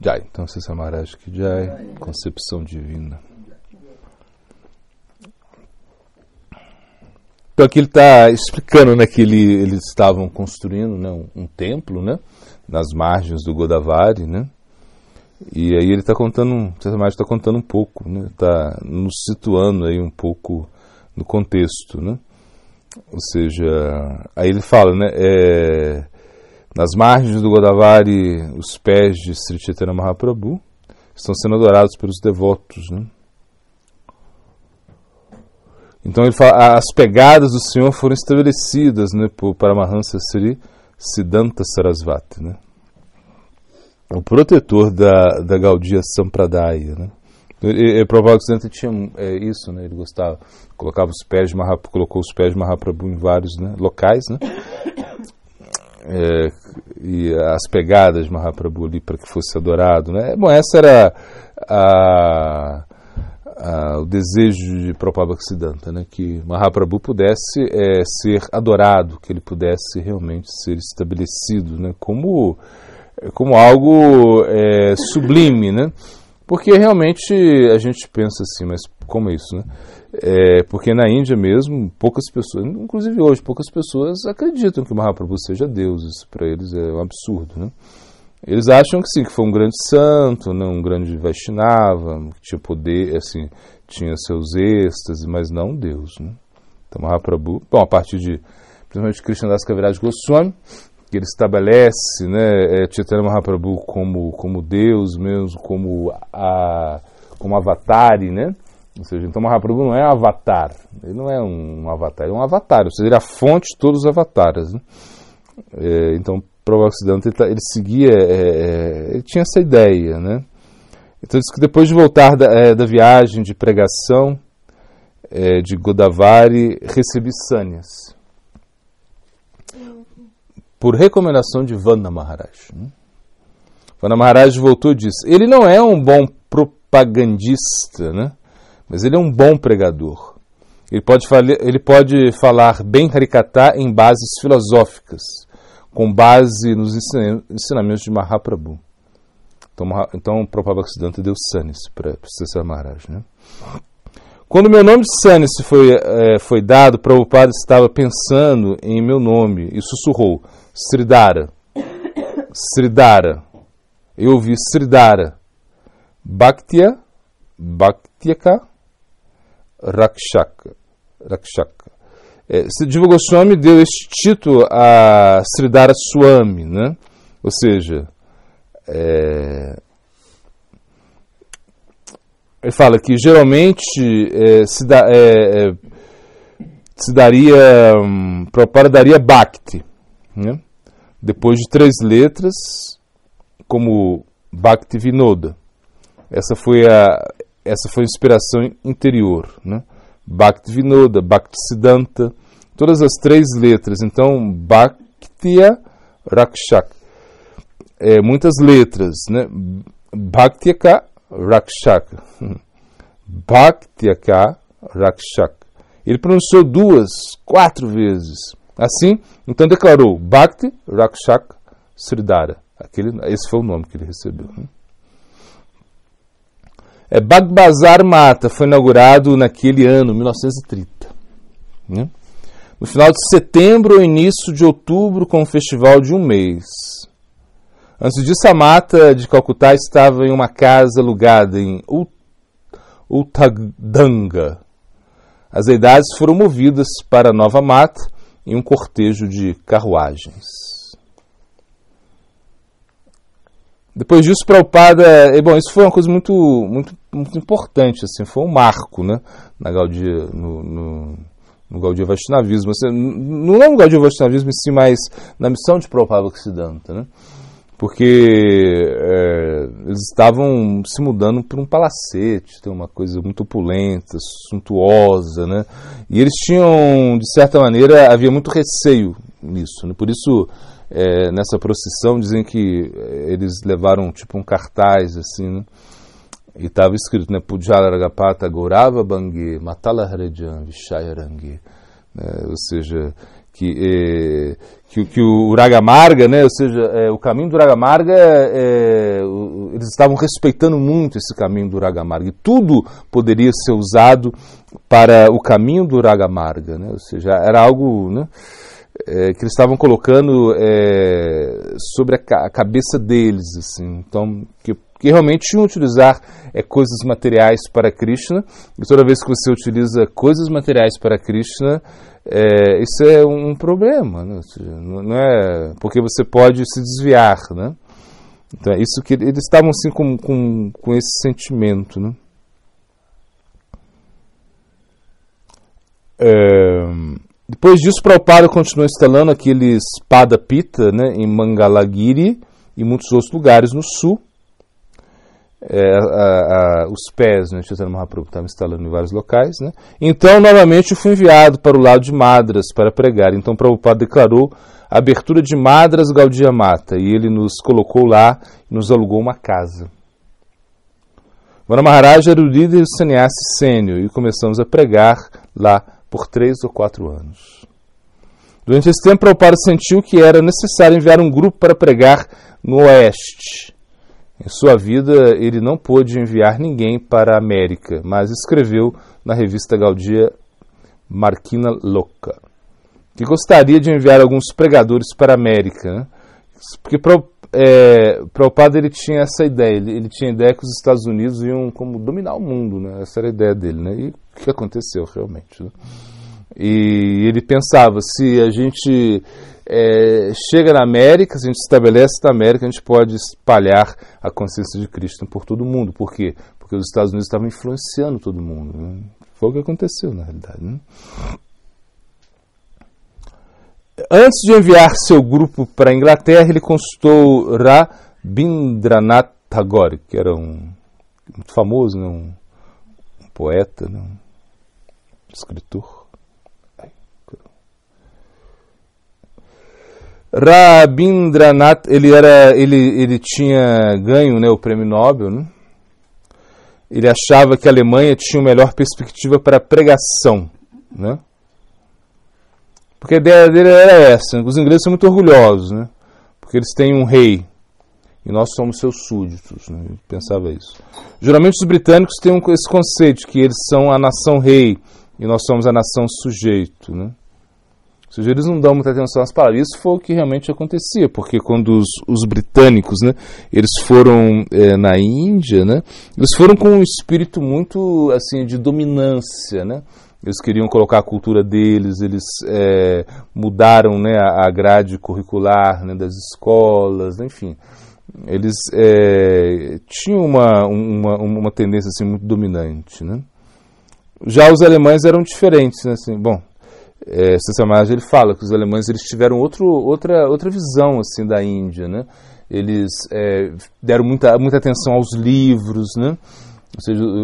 Jai. Então, Sri Maharaj que Jai, concepção divina. Então aqui ele está explicando, né, que eles estavam construindo, né, um templo, né, nas margens do Godavari, né, e aí ele está contando, está contando um pouco, né, está nos situando aí um pouco no contexto, né, ou seja, aí ele fala, né, nas margens do Godavari, os pés de Sri Chaitanya Mahaprabhu estão sendo adorados pelos devotos, né. Então ele fala, as pegadas do Senhor foram estabelecidas, né, por Paramahansa Sri Siddhanta Sarasvati, né, o protetor da Gaudiya Sampradaya, né. Prabhupada Siddhanta tinha isso, né, ele gostava, colocou os pés de Mahaprabhu em vários, né, locais, né, e as pegadas de Mahaprabhu ali para que fosse adorado, né. Bom, essa era o desejo de Prabhupada Bhaktisiddhanta, né, que Mahaprabhu pudesse ser adorado, que ele pudesse realmente ser estabelecido, né, como algo sublime, né, porque realmente a gente pensa assim, mas como é isso, né? Porque na Índia mesmo, poucas pessoas, inclusive hoje, poucas pessoas acreditam que Mahaprabhu seja Deus, isso para eles é um absurdo, né? Eles acham que sim, que foi um grande santo, né, um grande Vaishnava, que tinha poder, assim, tinha seus êxtases, mas não Deus, né? Então Mahaprabhu, bom, a partir de, principalmente Krishnadas Kaviraj Goswami, que ele estabelece, né, Chaitanya Mahaprabhu como Deus mesmo, como Avatari, né? Ou seja, então Mahaprabhu não é avatar, ele não é um avatar, ele é um avatar, ou seja, ele é a fonte de todos os avatares, né? Então Prabhupada Bhaktisiddhanta, ele seguia, ele tinha essa ideia, né? Então diz que depois de voltar da viagem de pregação de Godavari, recebi sannyas por recomendação de Vana Maharaj, né? Vana Maharaj voltou e disse, ele não é um bom propagandista, né? Mas ele é um bom pregador. Ele pode falar bem Harikatha em bases filosóficas, com base nos ensinamentos de Mahaprabhu. Então Prabhupada Bhaktisiddhanta deu sannyas para Sri Maharaj, né? Quando meu nome de sannyas foi dado, Prabhupada estava pensando em meu nome e sussurrou, Sridhara. Sridhara. Eu ouvi Sridhara. Bhaktyaka Rakshaka. Jiva Goswami deu este título a Sridhara Swami, né? Ou seja, ele fala que geralmente se daria, Prabhupada daria Bhakti, né? Depois de 3 letras, como Bhakti Vinoda. Essa foi a inspiração interior, né? Bhakti Vinoda, Bhakti Siddhanta, todas as 3 letras. Então, Bhaktya Rakshaka. Muitas letras, né? Bhaktyaka Rakshaka. Bhaktyaka Rakshaka. Ele pronunciou 2, 4 vezes. Assim, então declarou Bhakti Rakshaka Sridhara. Esse foi o nome que ele recebeu, né? Bagbazar Mata foi inaugurado naquele ano, 1930. Né? No final de setembro ou início de outubro, com um festival de 1 mês. Antes disso, a Mata de Calcutá estava em uma casa alugada em Uttagdanga. As deidades foram movidas para a nova Mata em um cortejo de carruagens. Depois disso, Prabhupada, bom, isso foi uma coisa muito, muito, muito importante, assim, foi um marco, né, na Gaudiya, no Gaudiya Vaishnavismo, assim, não é no Gaudiya Vaishnavismo, sim, mas na missão de Prabhupada Bhaktisiddhanta, né, porque eles estavam se mudando para um palacete, tem uma coisa muito opulenta, suntuosa, né, e eles tinham, de certa maneira, havia muito receio nisso, né, por isso nessa procissão dizem que eles levaram tipo um cartaz assim, né? E estava escrito, né, Pujala Ragapata Gaurava Bangi Matala Harijan Vishayarangi, ou seja, que o Ragamarga, né, ou seja, o caminho do Ragamarga, eles eles estavam respeitando muito esse caminho do Raga Marga, e tudo poderia ser usado para o caminho do Raga Marga, né? Ou seja, era algo, né, que eles estavam colocando sobre a cabeça deles, assim. Então, que realmente iam utilizar coisas materiais para Krishna, e toda vez que você utiliza coisas materiais para Krishna, isso é um problema, né? Ou seja, não é porque você pode se desviar, né? Então é isso que eles estavam assim com esse sentimento, né? Depois disso, Prabhupada continuou instalando aqueles Pada Pita, né, em Mangalagiri e muitos outros lugares no sul. Os pés, né, Chaitanya Mahaprabhu estava instalando em vários locais, né? Então, novamente, eu fui enviado para o lado de Madras para pregar. Então, Prabhupada declarou a abertura de Madras Gaudiya Mata, e ele nos colocou lá e nos alugou uma casa. Vana Maharaj era o líder do sannyasi sênior, e começamos a pregar lá por 3 ou 4 anos. Durante esse tempo, Prabhupada sentiu que era necessário enviar um grupo para pregar no Oeste. Em sua vida, ele não pôde enviar ninguém para a América, mas escreveu na revista Gaudiya Markina Loka que gostaria de enviar alguns pregadores para a América, né? Porque Prabhupada ele tinha essa ideia, ele tinha a ideia que os Estados Unidos iam como dominar o mundo, né? Essa era a ideia dele, né? E o que aconteceu realmente, né? E ele pensava, se a gente chega na América, se a gente estabelece na América, a gente pode espalhar a consciência de Cristo por todo mundo. Por quê? Porque os Estados Unidos estavam influenciando todo mundo, né? Foi o que aconteceu, na realidade, né? Antes de enviar seu grupo para a Inglaterra, ele consultou Rabindranath Tagore, que era muito famoso, né? um poeta, né? Um escritor. Rabindranath, ele tinha ganho, né, o prêmio Nobel, né? Ele achava que a Alemanha tinha uma melhor perspectiva para a pregação, né? Porque a ideia dele era essa, os ingleses são muito orgulhosos, né? Porque eles têm um rei, e nós somos seus súditos, né? Ele pensava isso. Geralmente os britânicos têm esse conceito, que eles são a nação rei, e nós somos a nação sujeito, né? Ou seja, eles não dão muita atenção às palavras. Isso foi o que realmente acontecia, porque quando os britânicos, né, eles foram na Índia, né, eles foram com um espírito muito assim de dominância, né? Eles queriam colocar a cultura deles, eles mudaram, né, a grade curricular, né, das escolas, enfim. Eles tinham uma tendência assim, muito dominante, né? Já os alemães eram diferentes, né? Assim, bom, Sasamaj, ele fala que os alemães eles tiveram outra visão assim, da Índia, né? Eles deram muita atenção aos livros, né?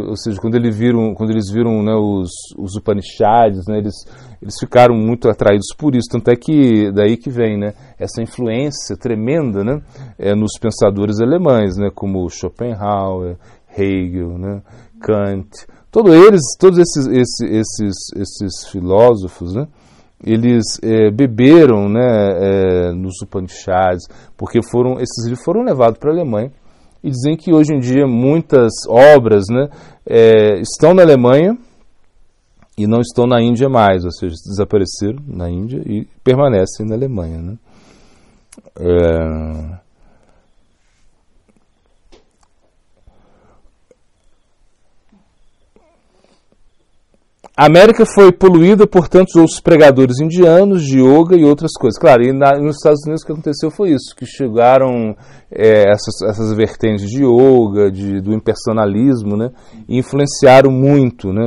Ou seja, quando eles viram né, os Upanishads, né, eles ficaram muito atraídos por isso. Tanto é que daí que vem, né, essa influência tremenda, né, nos pensadores alemães, né, como Schopenhauer, Hegel, né, Kant. Todos esses filósofos, né, eles beberam, né, nos Upanishads, porque esses livros foram levados para a Alemanha. E dizem que hoje em dia muitas obras, né, estão na Alemanha e não estão na Índia mais, ou seja, desapareceram na Índia e permanecem na Alemanha, né? A América foi poluída por tantos outros pregadores indianos de yoga e outras coisas. Claro, e nos Estados Unidos o que aconteceu foi isso, que chegaram essas vertentes de yoga, do impersonalismo, né, e influenciaram muito, né,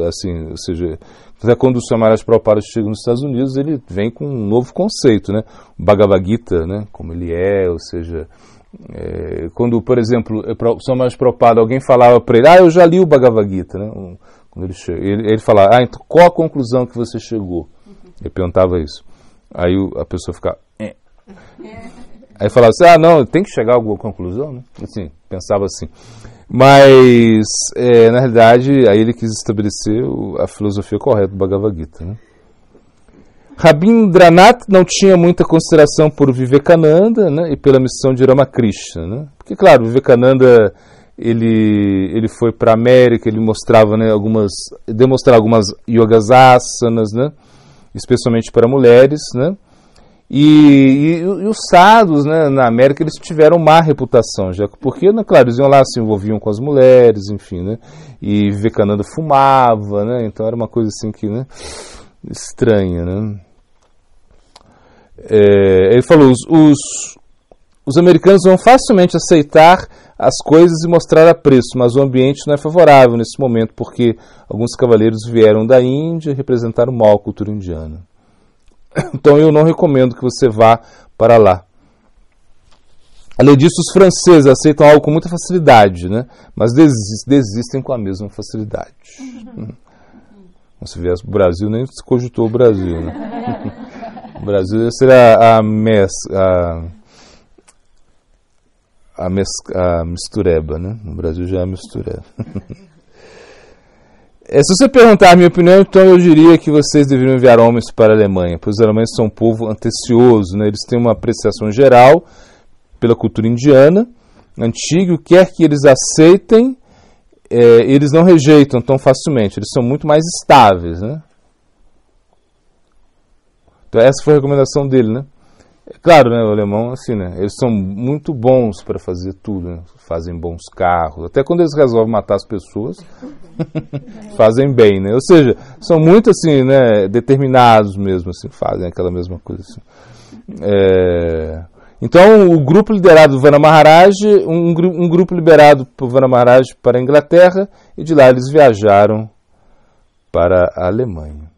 assim, ou seja, até quando o Samaraj Prabhupada chega nos Estados Unidos, ele vem com um novo conceito, né, o Bhagavad Gita, né, como ele ou seja, quando, por exemplo, o Samaraj Prabhupada, alguém falava para ele, eu já li o Bhagavad Gita, né, quando ele falava, então qual a conclusão que você chegou? Ele perguntava isso. Aí a pessoa ficava, Aí falava assim, não, tem que chegar a alguma conclusão, né? Assim, pensava assim. Mas, na realidade, aí ele quis estabelecer a filosofia correta do Bhagavad Gita, né? Rabindranath não tinha muita consideração por Vivekananda, né, e pela missão de Ramakrishna, né? Porque, claro, Vivekananda ele foi para a América, ele mostrava, né, demonstrava algumas yogas asanas, né, especialmente para mulheres, né? E os sadhus, né, na América, eles tiveram má reputação, já porque, né, claro, eles iam lá, se envolviam com as mulheres, enfim, né, e Vivekananda fumava, né, então era uma coisa assim que, né, estranha, né. Ele falou, os americanos vão facilmente aceitar as coisas e mostrar a preço, mas o ambiente não é favorável nesse momento, porque alguns cavaleiros vieram da Índia e representaram mal a cultura indiana. Então eu não recomendo que você vá para lá. Além disso, os franceses aceitam algo com muita facilidade, né? Mas desistem com a mesma facilidade. Se viesse para o Brasil, nem se cogitou o Brasil, né? O Brasil será a mistureba, né? No Brasil já é a mistureba. Se você perguntar a minha opinião, então eu diria que vocês deveriam enviar homens para a Alemanha, pois os alemães são um povo antecioso, né? Eles têm uma apreciação geral pela cultura indiana, antiga, o que quer que eles aceitem, eles não rejeitam tão facilmente, eles são muito mais estáveis, né? Então essa foi a recomendação dele, né? Claro, né, o alemão, assim, né, eles são muito bons para fazer tudo, né, fazem bons carros, até quando eles resolvem matar as pessoas, fazem bem, né, ou seja, são muito, assim, né, determinados mesmo, assim, fazem aquela mesma coisa, assim. Então, o grupo liderado do Vana Maharaj, um grupo liberado por Vana Maharaj para a Inglaterra, e de lá eles viajaram para a Alemanha.